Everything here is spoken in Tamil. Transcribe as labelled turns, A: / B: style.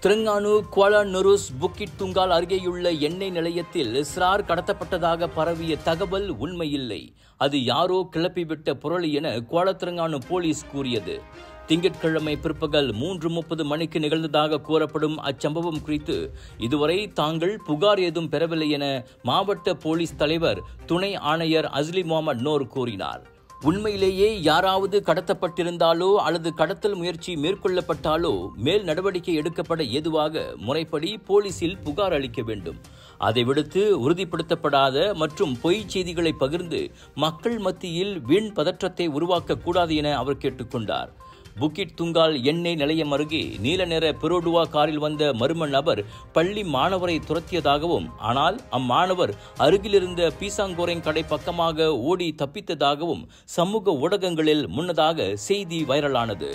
A: திரங்கானு குவாலா நுருஸ் புக்கிட் துங்கால் அருகேயுள்ள எண்ணெய் நிலையத்தில் சிறார் கடத்தப்பட்டதாக பரவிய தகவல் உண்மையில்லை. அது யாரோ கிளப்பிவிட்ட புரளி என குவாலா திரங்கானு போலீஸ் கூறியது. திங்கட்கிழமை பிற்பகல் 3:30 மணிக்கு நிகழ்ந்ததாக கூறப்படும் அச்சம்பவம் குறித்து இதுவரை தாங்கள் புகார் ஏதும் பெறவில்லை என மாவட்ட போலீஸ் தலைவர் துணை ஆணையர் அஸ்லி முகமது நோர் கூறினார். உண்மையிலேயே யாராவது கடத்தப்பட்டிருந்தாலோ அல்லது கடத்தல் முயற்சி மேற்கொள்ளப்பட்டாலோ மேல் நடவடிக்கை எடுக்கப்பட ஏதுவாக முறைப்படி போலீசில் புகார் அளிக்க வேண்டும். அதை விடுத்து உறுதிப்படுத்தப்படாத மற்றும் பொய் செய்திகளை பகிர்ந்து மக்கள் மத்தியில் வீண் பதற்றத்தை உருவாக்கக்கூடாது என அவர் கேட்டுக்கொண்டார். புக்கிட் துங்கால் எண்ணெய் நிலையம் அருகே நீல நிற பெரோடுவா காரில் வந்த மர்ம நபர் பள்ளி மாணவரை துரத்தியதாகவும், ஆனால் அம்மாணவர் அருகிலிருந்த பீசாங்கோரங் கடை பக்கமாக ஓடி தப்பித்ததாகவும் சமூக ஊடகங்களில் முன்னதாக செய்தி வைரலானது.